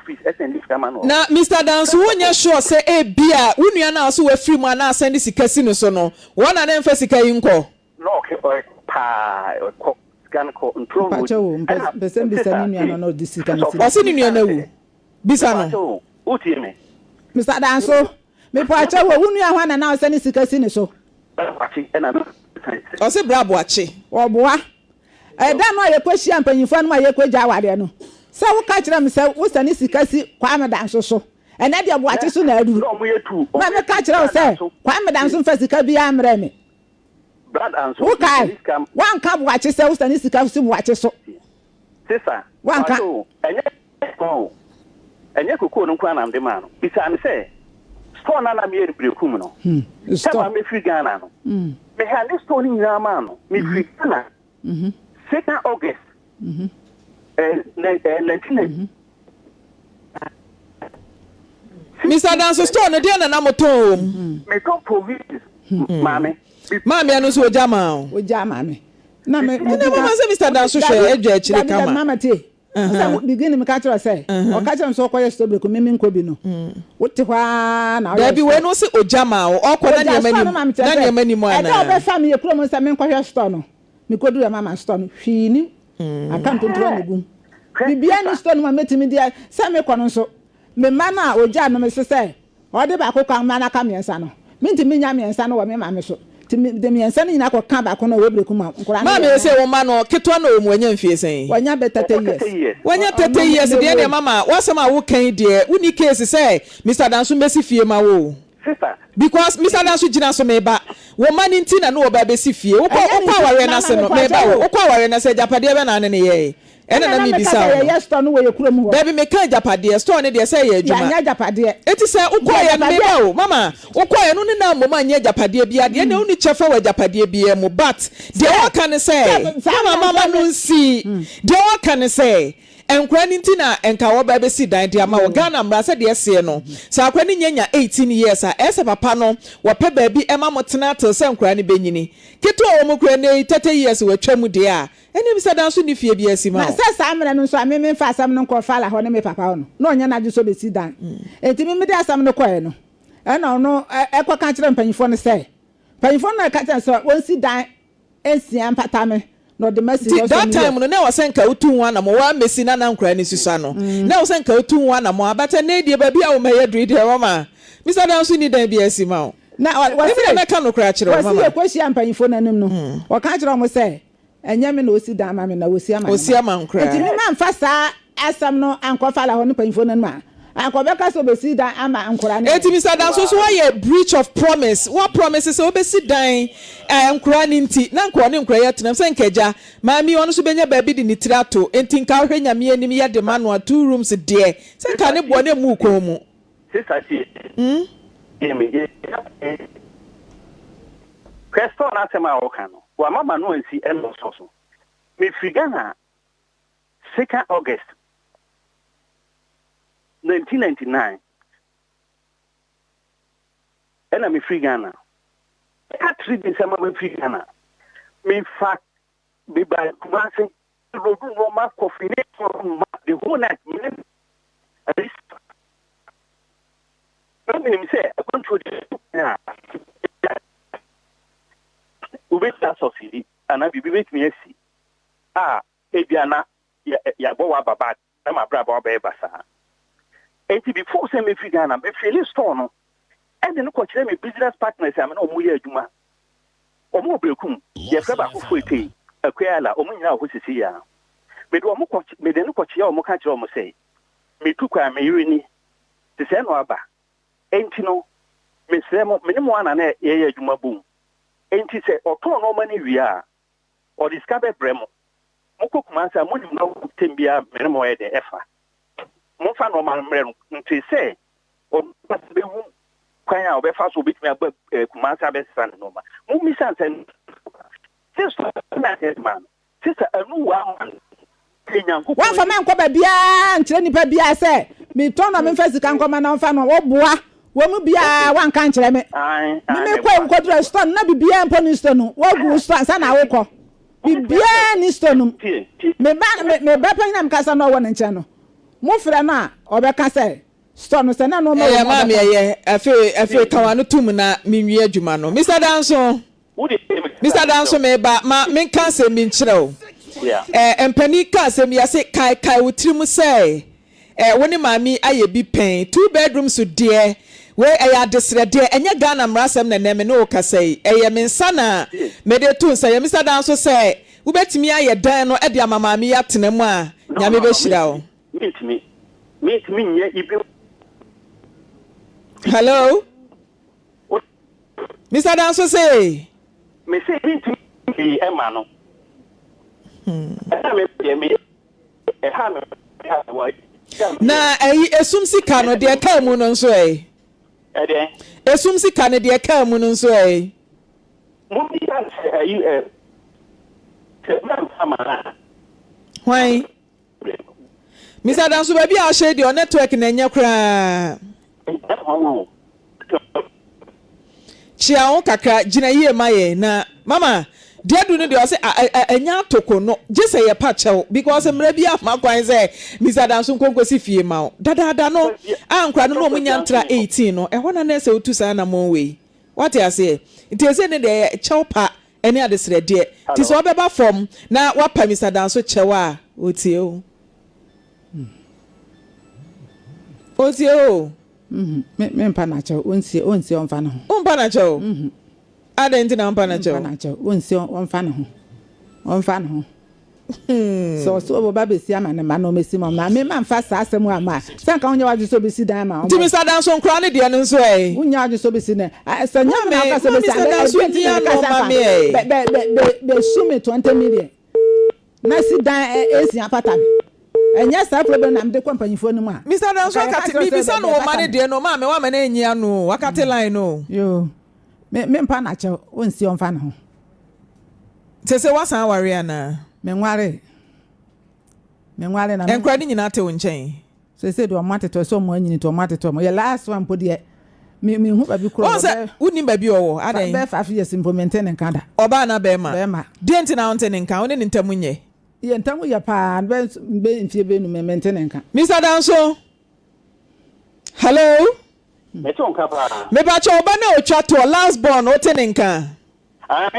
fees send this ka man no na Mr. Dance wonya sure say e bia unua na so we free mu na send this kasi no so no wona na emfa sika yi nko no okay pa scan ko control pacho person bi sani nua no this sika no o se ni nua na wu bisa no uti me Mr. Dance me pacho wo unua hwa na send sika si ni so o se brabo achi wo boa da no ye kwahia mpanyimfo no ye kwagya awade no se wo ka kire me se wo sani sika si kwa me dan so ene de bo achi so na adu na me ka kire wo se kwa me dan so mfa sika bi amre me brad and so wo ka wan ka bo achi se wo sani sika si bo achi so sister wan ka enye kokoo no kwa na mde ma no bisa ne se store na me brekum no store me free Ghana no me ha ne store ni nyina ma no me free Ghana 2nd August 19 Mr. Dance store no dia na moto me to province Maame anu so ojama me na me mama say Mr. Dance hwe edwa akire kama mama te so begin me ka tell say o ka tell so koye store ko memi nko bi no wote kwa na da bi we no se ojama o ko na ne mani mu ana da be fa me ye kuro mo say me nko store no me ko du ya mama store no hwi ni account ntro ne gum bibia ni store no ma metimi dia say me ko no so me mana oja no me say o de ba ko kan mana ka miensa no me ntimi nya miensa no wo me ma me so de miensa ni na ko kan ba ko no we breku ma nkura na me say wo ma no ketwa na omu anya mfie sen wanya beta 30 years wanya 30 years de na mama wasema wo kan de uni case say Mr. Danso mesi fie ma wo sister because Mr. Danso gina so me ba wo ma ni nti na no wo ba be si fie wo kwa ware na se no me ba wo kwa ware na se japade be na ne ye ena na mi bisa ye store no we kura mu ho baby me kan japade store ne de say ye adwuma ya japade eti say ukoye me ba o mama ukoye no ne na moma nya japade bia de na uni chefa wa japade bia mu but de o kan say mama no nsi de o kan say enkura ni ntina enka wo ba be si dan de ama wo Ghana mra se de se no sa akwa ni nyanya 18 years a ese papa no wo pe ba bi ema motena til se enkura ni benyini kito wo mu kura ne 30 years wo twa mu de a ene bi sada so ni fie bi asima na se sa amre no so ameme fa asam no ko fa la ho ne me papa no no nya na ju so be si dan enti me de asam no ko e no ena no e ko ka kire mpanyifo no se mpanyifo no ka kire so won si dan ensia mpata me no the message that time no na wasenka otu wa na mo wa mesi na nkura ni susa no na wasenka otu wa na mo abata na die ba bia wo maye dri de wa ma Mr. Danso ni dan bi asima o na wasi na ka no kura kire wa mama wasi kwashia mpanyifo na nim no wa ka kire mo se enya me na osi dan ma me na osi ama nkura enti me ma mfa sa asam no ankofa la ho no mpanyifo na ma ankobeka so be si dan ama nkura ni eti Mr. Danso so why a breach of promise what promises so be si dan nkura ni nti na nkura ni nkura yetenam se nkaja maami wonu so benya ba bi di ni trato enti nka hwe nyame anim ye de manual 2 rooms there se nka ne bo na mu ko mu sister Question na sema okano wa mama no nsi eno so me Ghana 2nd August 1999 ena me free Ghana ka 3 December me free Ghana me fact be by commencing to do no ma coffee for the whole night me say I control ube ta sofili ana bibi bet me si ebiana ya bo wa baba na ma bra ba ba basa enti before say me free Ghana me feel store no and no ko kire me business partners am na omu ye adwuma omu brekum ye fra ba ko foitei akwala omu nyina ho sisi ya me do omu ko me de no ko kire omu ka kire omu say me took a me the same waba. Ain't no, Miss Remo, minimum one and a juma boom. Ain't he say, or no money we are, or discover Bremo. Moko Kumasa, money no Timbia, minimum the effort. Monfa no man, to say, or be crying out, fast will beat me about Kumasa best son, no man. Mummy Sanson, sister, man, sister, a new one. One for man come bia nkyere nipa bia say me ton na me fasi kan come na mfa no wo boa wo mu bia wan kan kyere me me kwa nkodro store na bibia mpo ni store no wo gu store sa na wo kọ bibia ni store no me ba pa na mkasa no wo nkyere no mo frɛ na obeka say store no se na no ya ma me ye afi kawa no tum na menwi adwuma no Mr. Danso me ba ma men kan se me nkyere o empani ka se mi ase kai wotrim say woni mami aye bi pen 2 bedrooms so dear we aya desre dear enya Ghana mrasem na neme no ka say me nsa na me de to say Mr. Danso say wo betimi aye dan no e de amamami atena mu a nyame be hira o me nye ibi. Hello Mr. Danso say me say me Emma no na esum sika no de ka mu no nso esum sika no de ka mu no nso mo bi kan why Mr. Danso ba bi a share the network na nya kra chia on kakra gina yie maye na mama dia do no de o say anya toko no je say ye pa chew because mra bi afma kwan say Mr. Danso nkonkosi fie ma dada no ankra no mo nya ntra 18 no e hona na say otu sa na mo we what you say it is say ne de chew pa ene adesre de ti so obeba form na wa pa Mr. Danso chew a otie o otie o me mpa na chew onsie onfa na ho mpa na chew adenti na mpa na chew onsie onfa na ho onfa na ho so bo ba besi ama ne ma no mesi mo na me ma mfa sa asem ama sanka onye waje so besi dan ma ti Mr. Danso nkra ne de no nso unya waje so besi ne sa nya na aka so besi Mr. Danso ti ya no ma me be sumi 20 million na si dan esi apata enya sa problem na mde kwampanifo no mu a Mr. Danso akati bi bisa no ma ne de no ma me wa me na enyi no wakati line no yo me mpa na che onsi onfa na ho tese wasan aware ana me nware na enkra ni nyina te wonchen se do mateto so mo anyini to mateto mo ye last one podi me hu ba bi kro o se uni ba bi owo adan be 5 years implementing nka da oba na be ma dent na onte nka oni ntamu nye ye ntamu ya pa be mfie be nu maintain nka Mr. Danso hello me to nka pa me ba che oba na otwa to last born o te nka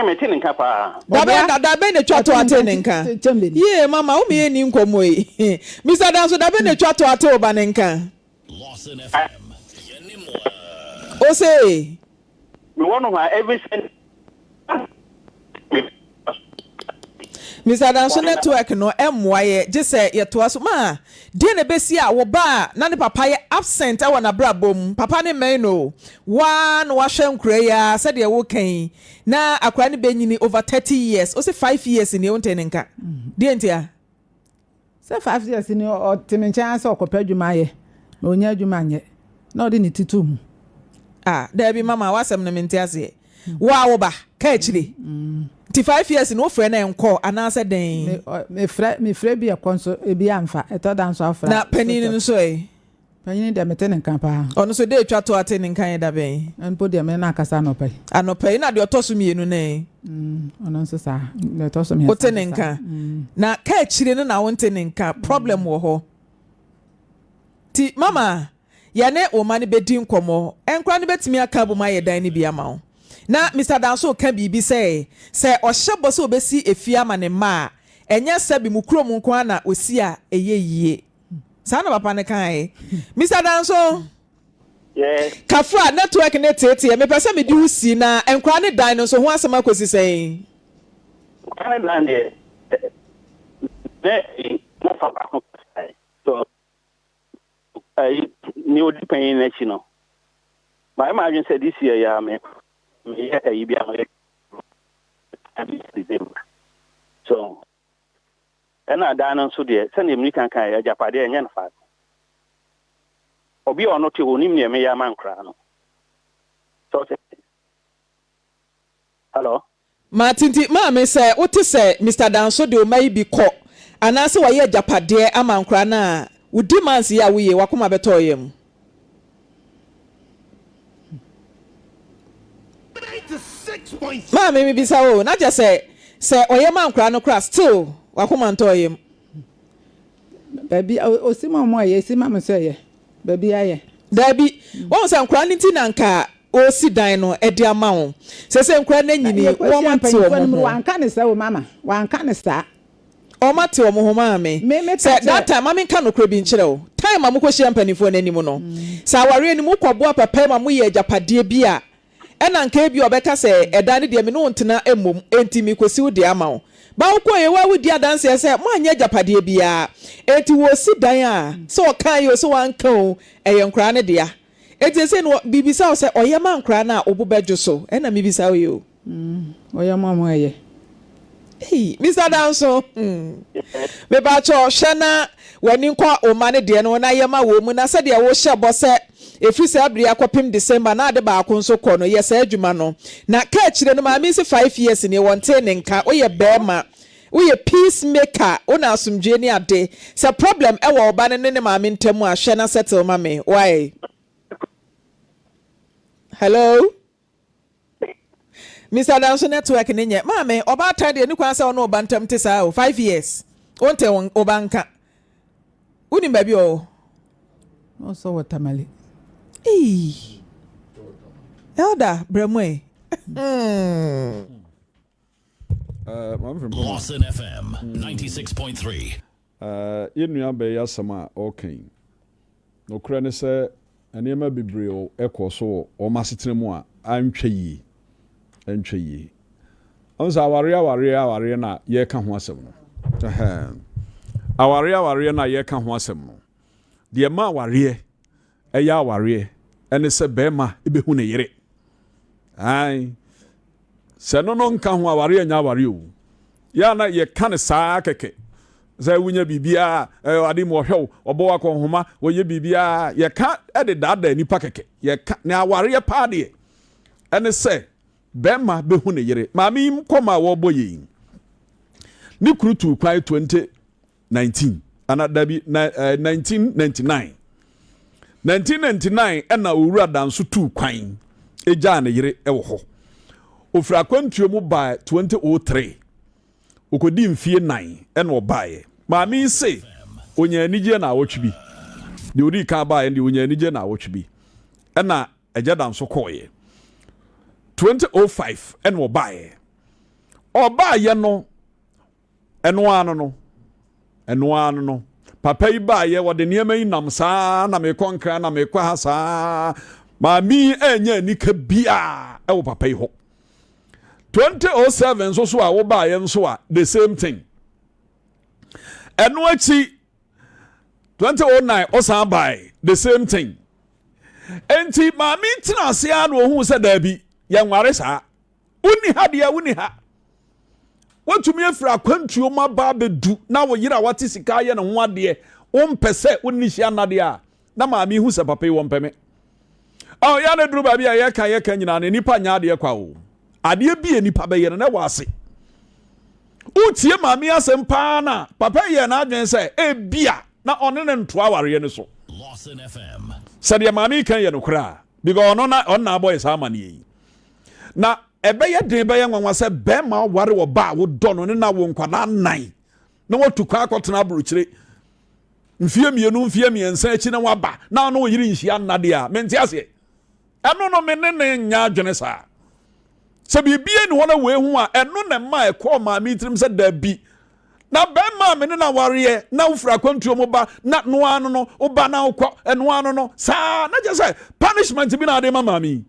me te nka pa da be ne twa to ate nka ye mama o me ni nkomo yi Mr. Danso da be ne twa to ate oba nka Lawson FM o say me wonu ha every Mr. Danso network no emwaye je say ye to aso ma de na besi a wo ba na ne papa ye absent e wona brabom papa ne men no wa no wa hwe nkura ya said ye wo kan na akura ne benyini over 30 years o say 5 years ni o ntenenka de ntia say 5 years ni o temenchan say okopa adwuma ye na onya adwuma nye na o de ni titum there be mama wasem na mentiase wa wo ba ka achire 5 years no friend na enko anase den me frɛ bi akonso ebi amfa eto danso afra na panini nso panini de meten nkan pa ono so de twa to ate nkan da ben enpo de me na akasa no pai anopai na de otoso mienu ne ono nso sa de otoso mienu ote nkan na ka achire no na wonte nkan problem wo ho ti mama yane o mani bedi nkomo enkra ne betimi aka bu ma ye dan ne bia ma wo na Mr. Danso ka bibi say ohye so obesi efia ma ne ma enye sabi mu krom nko ana osi a eyeyie sa na papa ne kan Mr. Danso yes kafra network ne tete me pese me di usi na enkwa ne dan no so ho asema kosi say kan dan de mo fa ba ko sai so ni odi panyin na chi no my imagine said this year ya me you be so and I done so there send him can ya japade enya na fa obi ono te onim ne me ya man kra no so hello Martinti Maame say what say Mr. Danso de o mai bi ko anase wa ye japade amankra na udi mansi ya wiye wakoma beto yem Maame mi bisa o na je say oye mankra no kra still wakoma nto yem baby osima mo ye sima me so ye baby aye dabi won say nkra nti na nka o si dan no e de ama wo se nkra na nyini wo mate wo wanka ne sa wo mama wanka ne sa o mate wo ho maame say that time mama nka no kra bi nkyere wo time amukọ hia mpanifo na anim no sa aware ni mu kwabo papa ma mu ye japade bi a ena nka bi obeka say eda ne de me no ntena emom entimi kosi wo de ama wo ba wo koye wa wudi adanse say mo anya japade bi a enti wo si dan a so kan yo so wanka o eye nkra ne de a enti say no bibisa say oye man nkra na obubejo so ena mibisa yo oye mama eye hey Mr. Danso me ba cho shana wani kwa o mane de no na yema wo mu na se de wo hye bo se efiri abri akopim December na ade ba akon so kọ no yesa adwuma no na ka kire no ma mi se 5 years ne wonte ne nka oye bema oye peacemaker ona asumdwe ni ade se problem e wo ba ne ne ma mi ntemu a hye na settle ma me why hello Mr. Danso network ni nye maame oba tade ni kwan se ono oba ntam te sa 5 years onte oba nka uni baby o also watermelon Elder Bremwe Maame Frimpomaa Lawson FM 96.3 yenua be yasama okay no kra ne se enema bebre o ekoso o masetene mu a antwa yi onza aware na ye ka ho asem no aware na ye ka ho asem no de ma aware eya aware ene se bema ebehu ne yere ai se no nka ho aware nya aware o ya na ye ka ne saa keke za wunya bibia ade mo hwew obo akonhoma wo ye bibia ye ka ede dada nipa keke ye ka ne aware pa de ene se bema behu ne yere maami mkoma wo boye ni krutu kwai 2019 ana dabi 1999 ena owura danso tu kwan eja ne yere ewo ho ofra kwantuo mu ba 2003 okodi mfie 9 ena obaye maami se onya anije na awotwi de ori ka baye de onya anije na awotwi ena eja danso koye 2005 ena obaye no eno ano no papa yi baye wo de niema yi nam saa na me konkra na me kwa ha saa maami enya nika bia e wo papa yi ho 2007 so a wo baye nso a the same thing eno achi 2009 osan baye the same thing enti maami tina ase a no hu se da bi ye nware saa uni ha de uni ha wotumi afira kwantuo ma ba bedu na wo yira wate sika ye ne ho ade o mpese onni hia nade a na maami hu se papa yi wo mpeme ya ne duru ba bia ye kan nyina ne nipa nya ade kwa o ade bi nipa be ye ne wase utie maami asem pa na papa ye na adwen se bia na one ne nto aware ne so Lawson FM sade maami kan ye no kra because on boy sa amane na ebeye den beye nwanwa se bema ware wo ba wo do no ne na wo nkwada nan na wotu kwa akotena brochire mfie miensa echi na waba na no yiri nhia nnade a menti ase eno no me ne nya adwene sa se bibie ni wona we hu a eno ne ma ekọ ma mitrim se da bi na bema me ne na ware na ufra kwantuo mo ba na no ano no oba na okọ eno ano no sa na je se punishment bi na ade ma mami